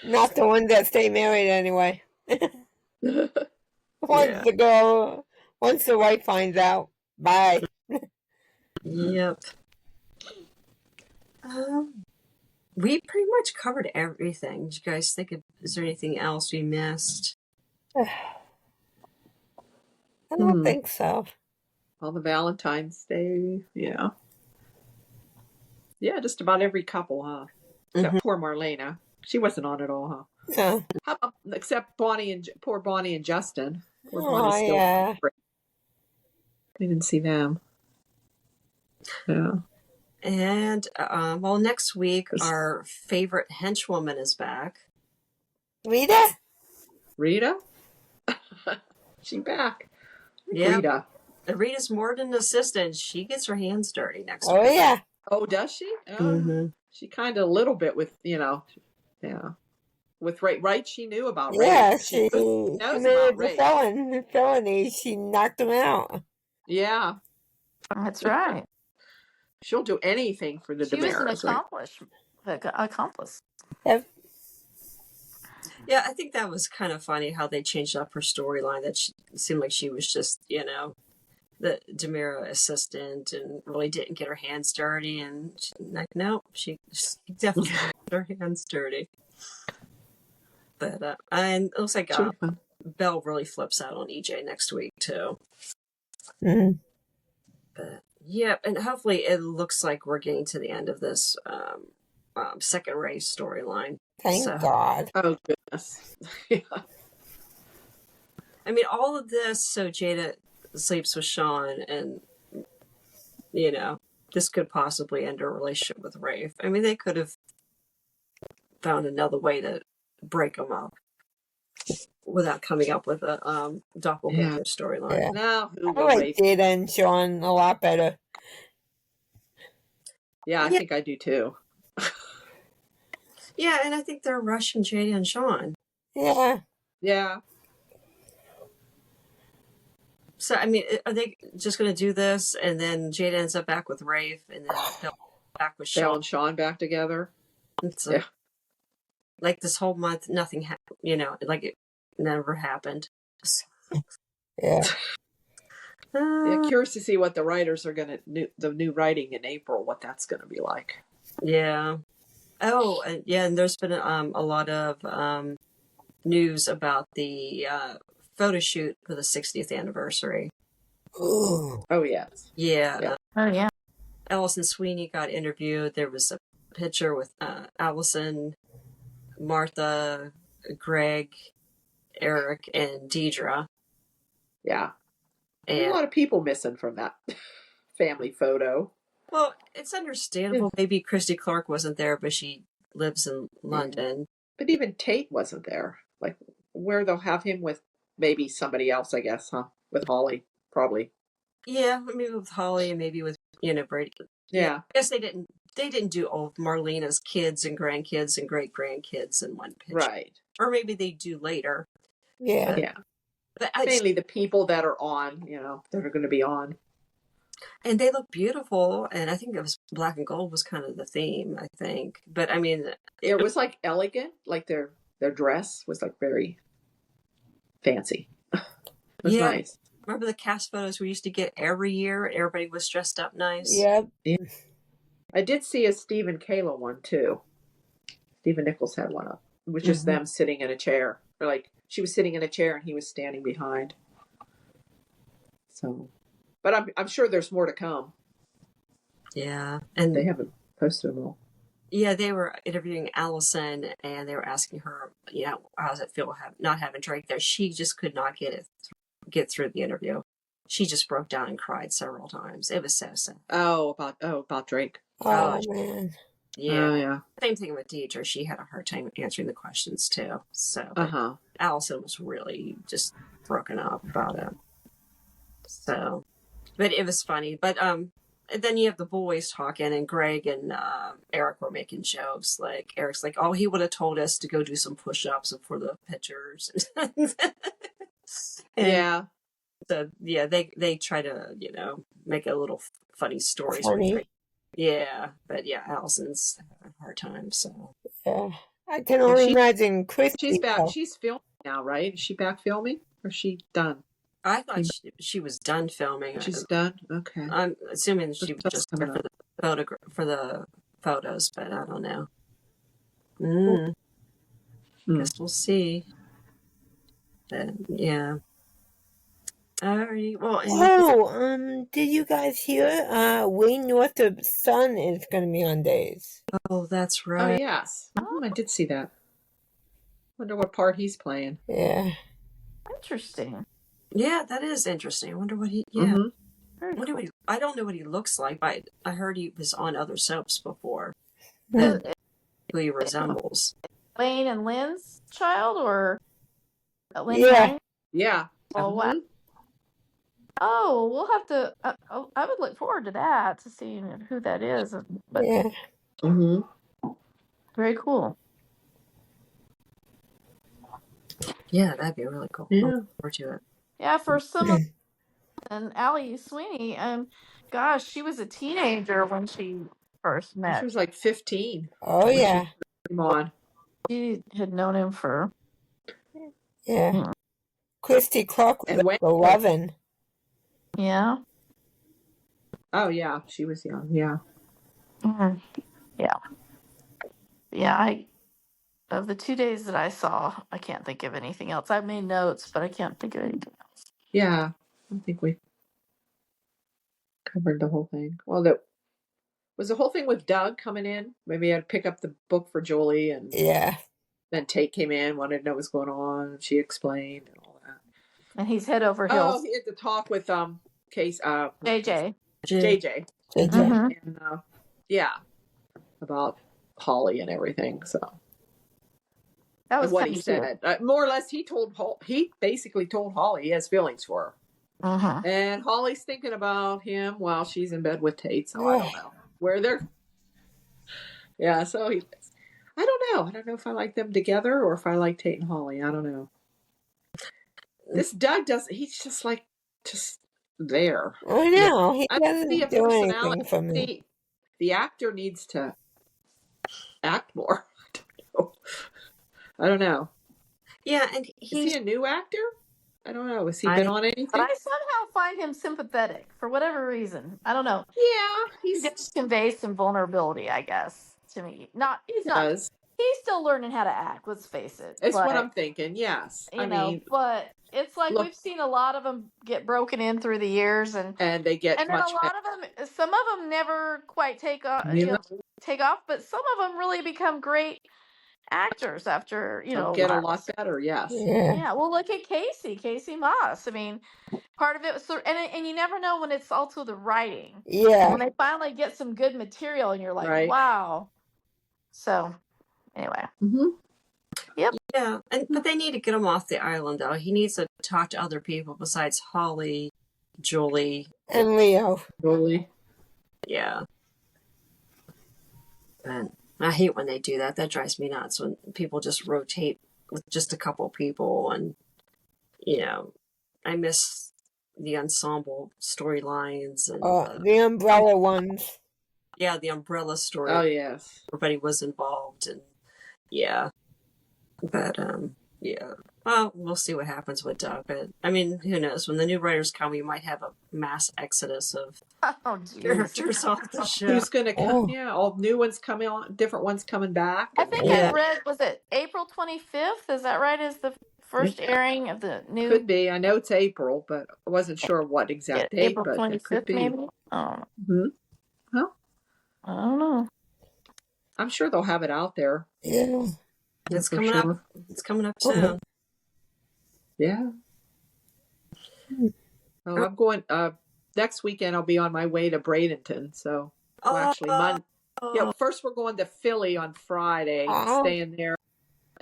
Not the ones that stay married anyway. Once the wife finds out, bye. Yep. We pretty much covered everything. Do you guys think is there anything else we missed? I don't think so. Well, the Valentine's Day, yeah. Yeah, just about every couple, huh? Except poor Marlena. She wasn't on at all, huh? Yeah. How about, except poor Bonnie and Justin. Poor Bonnie's still yeah. We didn't see them. Yeah. And, next week, our favorite henchwoman is back. Rita? She back. Yeah. Rita's more than an assistant. She gets her hands dirty next week. Oh, yeah. Oh, does she? Oh, she kind of a little bit with, yeah. With right? She knew about Ray. Yeah, she committed the felony. She knocked him out. Yeah. That's right. She'll do anything for the DiMeras. She was an accomplice. Yep. Yeah, I think that was kind of funny how they changed up her storyline. That she seemed like she was just, the DiMera assistant and really didn't get her hands dirty. And she's like, no, she definitely got her hands dirty. But and it looks like Belle really flips out on EJ next week too. Mm-hmm. But yeah, and hopefully it looks like we're getting to the end of this second race storyline. Thank God. Oh goodness. Yeah. I mean, all of this so Jada sleeps with Sean, and this could possibly end her relationship with Rafe. I mean, they could have found another way to break them up without coming up with a doppelganger storyline. Yeah. Now, I like Jada and Sean a lot better. Yeah, I think I do too. Yeah, and I think they're rushing Jada and Sean. Yeah. Yeah. So, I mean, are they just going to do this, and then Jada ends up back with Rafe, and then Belle back with Sean? Belle and Sean back together? It's like this whole month, nothing happened, like it never happened. Yeah. Curious to see what the writers are going to, the new writing in April, what that's going to be like. Yeah. Oh, and there's been a lot of news about the photo shoot for the 60th anniversary. Ooh. Oh, yes. Yeah. Oh, yeah. Allison Sweeney got interviewed. There was a picture with Allison, Martha, Greg, Eric, and Deidre. Yeah. And a lot of people missing from that family photo. Well, it's understandable. Maybe Christy Clark wasn't there, but she lives in London. But even Tate wasn't there. Like, where they'll have him with maybe somebody else, I guess, huh? With Holly, probably. Yeah, maybe with Holly and maybe with, Brady. Yeah. I guess they didn't do all of Marlena's kids and grandkids and great-grandkids in one picture. Right. Or maybe they do later. Yeah. But mainly the people that are on, that are going to be on. And they look beautiful, and I think it was black and gold was kind of the theme, I think. But I mean, it was like elegant, like their dress was like very fancy. It was nice. Remember the cast photos we used to get every year? Everybody was dressed up nice. Yep. Yeah. I did see a Steve and Kayla one too. Stephen Nichols had one up. It was just them sitting in a chair, or like she was sitting in a chair and he was standing behind. So. But I'm sure there's more to come. Yeah. And they haven't posted them all. Yeah, they were interviewing Allison, and they were asking her, how does it feel not having Drake there? She just could not get through the interview. She just broke down and cried several times. It was so sad. About Drake. Oh man. Yeah. Oh, yeah. Same thing with Deidre. She had a hard time answering the questions too. So Allison was really just broken up about it. So, but it was funny. But and then you have the boys talking, and Greg and Eric were making jokes. Like Eric's like, "Oh, he would have told us to go do some push-ups for the pictures." Yeah. So yeah, they try to make a little funny stories. Funny. Yeah, but yeah, Allison's having a hard time. So yeah, I can only imagine Christy. She's back. She's filming now, right? Is she back filming, or is she done? I thought she was done filming. She's done. Okay. I'm assuming she was just there for the photos, but I don't know. Guess we'll see. But yeah. Alrighty. Well. Did you guys hear? Wayne Northup's son is going to be on Days. Oh, that's right. Oh yes. I did see that. Wonder what part he's playing. Yeah. Interesting. Yeah, that is interesting. I wonder what he. Yeah. Mm-hmm. I don't know what he looks like, but I heard he was on other soaps before. Who he resembles. Wayne and Lynn's child, or Lynn? Yeah. Yeah. Oh wow. Oh, we'll have to. I would look forward to that, to seeing who that is. But yeah. Very cool. Yeah, that'd be really cool. Yeah. Look forward to it. Yeah, for some of and Allie Sweeney, gosh, she was a teenager when she first met. She was like 15. Oh yeah. Come on. She had known him for. Yeah. Christy Clark was like 11. Yeah. Oh yeah, she was young. Yeah. Yeah. Yeah. Of the 2 days that I saw, I can't think of anything else. I've made notes, but I can't think of anything else. Yeah, I think we covered the whole thing. Well, was the whole thing with Doug coming in. Maybe I'd pick up the book for Julie, and then Tate came in, wanted to know what's going on, and she explained and all that. And he's head over heels. Oh, he had to talk with Case JJ. And about Holly and everything. So that was what he said. More or less, he basically told Holly he has feelings for her. And Holly's thinking about him while she's in bed with Tate. So I don't know where they're. Yeah, so I don't know. I don't know if I like them together or if I like Tate and Holly. I don't know. This Doug he's just there. I know. He doesn't do anything for me. The actor needs to act more. I don't know. Yeah, and is he a new actor? I don't know. Has he been on anything? But I somehow find him sympathetic for whatever reason. I don't know. Yeah, he just conveys some vulnerability, I guess, to me. He's still learning how to act. Let's face it. It's what I'm thinking. Yes, I mean, but it's like we've seen a lot of them get broken in through the years, and they get, and then a lot of them. Some of them never quite take off. But some of them really become great actors after get a lot better. Yes. Yeah. Well, look at Casey Moss. I mean, part of it was and you never know when it's also the writing. Yeah. When they finally get some good material, and you're like, wow. So. Anyway. Yep. Yeah, but they need to get him off the island, though. He needs to talk to other people besides Holly, Julie, and Leo. Julie. Yeah. And I hate when they do that. That drives me nuts when people just rotate with just a couple people, and I miss the ensemble storylines and the umbrella ones. Yeah, the umbrella story. Oh yes, everybody was involved and. Yeah, but well, we'll see what happens with Doug. But I mean, who knows? When the new writers come, we might have a mass exodus of characters off the show. Who's going to come? Yeah, all new ones coming on, different ones coming back. I think I read. Was it April 25th? Is that right? Is the first airing of the new? Could be. I know it's April, but I wasn't sure what exact date. April 25th, maybe. Huh? I don't know. I'm sure they'll have it out there. Yeah. It's coming up. It's coming up soon. Yeah. Oh, I'm going next weekend. I'll be on my way to Bradenton. So actually, first we're going to Philly on Friday, staying there,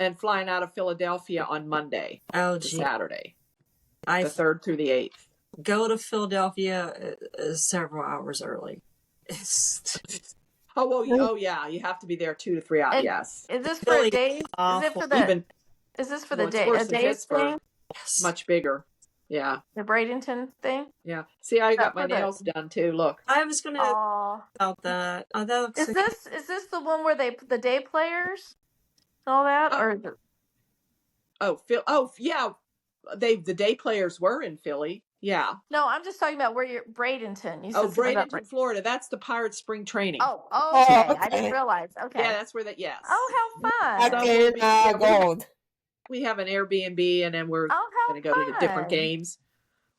and flying out of Philadelphia on Monday to Saturday, the 3rd through the 8th. Go to Philadelphia several hours early. Oh yeah, you have to be there 2 to 3 hours. Yes. Is this for a day? Is it for the? Is this for the day? A day's thing? Yes. Much bigger. Yeah. The Bradenton thing? Yeah. See, I got my nails done too. Look. I was gonna about that. Oh, that looks is this the one where they put the day players and all that? Yeah. The day players were in Philly. Yeah. No, I'm just talking about where you're Bradenton. Bradenton, Florida. That's the Pirate Spring Training. Oh, okay. I didn't realize. Okay. Yeah, that's where yes. Oh, how fun. Gold. We have an Airbnb, and then we're going to go to the different games.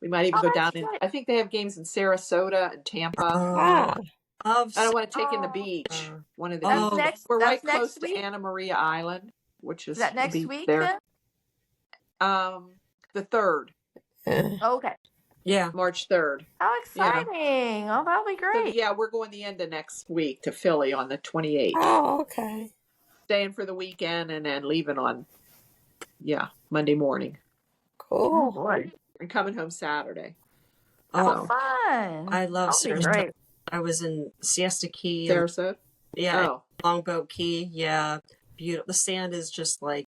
We might even go down I think they have games in Sarasota and Tampa. I don't want to take in the beach. One of the beaches. We're right close to Anna Maria Island, which is that next week there. Then? The 3rd. Okay. Yeah. March 3rd. How exciting. Yeah. Oh, that'll be great. So, we're going the end of next week to Philly on the 28th. Oh, okay. Staying for the weekend and then leaving on, Monday morning. Cool. Oh, boy. And coming home Saturday. Oh, fun. I love Sarasota. I was in Siesta Key. Sarasota? Yeah. Longboat Key. Yeah. Beautiful. The sand is just like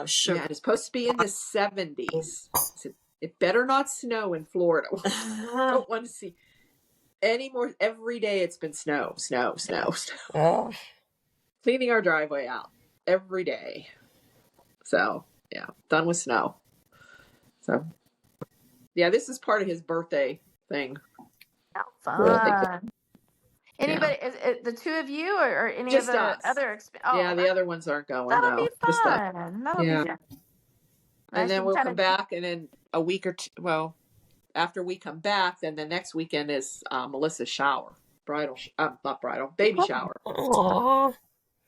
sugar. Yeah, it's supposed to be in the 70s. It better not snow in Florida. I don't want to see any more. Every day it's been snow. Oh. Cleaning our driveway out every day. So, done with snow. So, this is part of his birthday thing. How fun. Anybody, is it the two of you or any just of the us. other? The other ones aren't going. That'll be fun. Just that'll be fun. And then we'll come back, and then a week or two. Well, after we come back, then the next weekend is Melissa's shower, baby shower. Aww.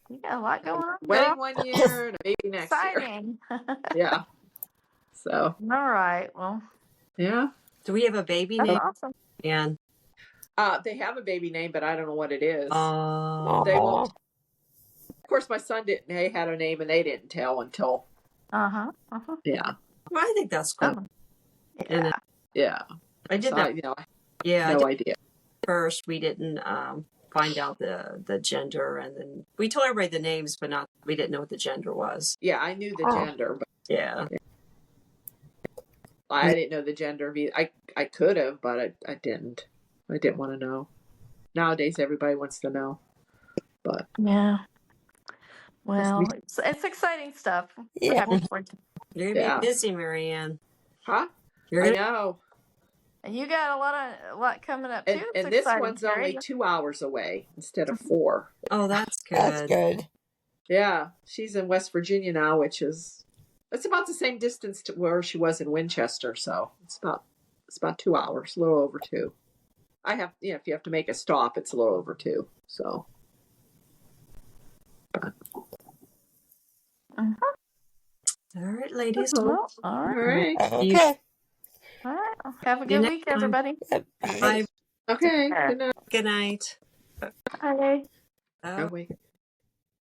You got a lot going on. Wedding one year and a baby next Exciting. year. So. All right. Well. Yeah. Do we have a baby That's name? Awesome. And they have a baby name, but I don't know what it is. They won't. Of course, my son didn't. They had a name, and they didn't tell until. Yeah. Well, I think that's cool. Yeah. I did that. No idea. First, we didn't find out the gender, and then we told everybody the names, but we didn't know what the gender was. Yeah, I knew the gender, but I didn't know the gender. I could have, but I didn't. I didn't want to know. Nowadays, everybody wants to know. But well, it's exciting stuff. Yeah. You're gonna be busy, Marianne. Huh? I know. And you got a lot coming up too. And this one's only 2 hours away instead of 4. Oh, that's good. That's good. Yeah, she's in West Virginia now, it's about the same distance to where she was in Winchester. So it's about 2 hours, a little over 2. If you have to make a stop, it's a little over 2. So. But. All right, ladies. All right. Okay. All right. Have a good week, everybody. Bye. Okay. Good night. Good night. Bye. Oh, wait.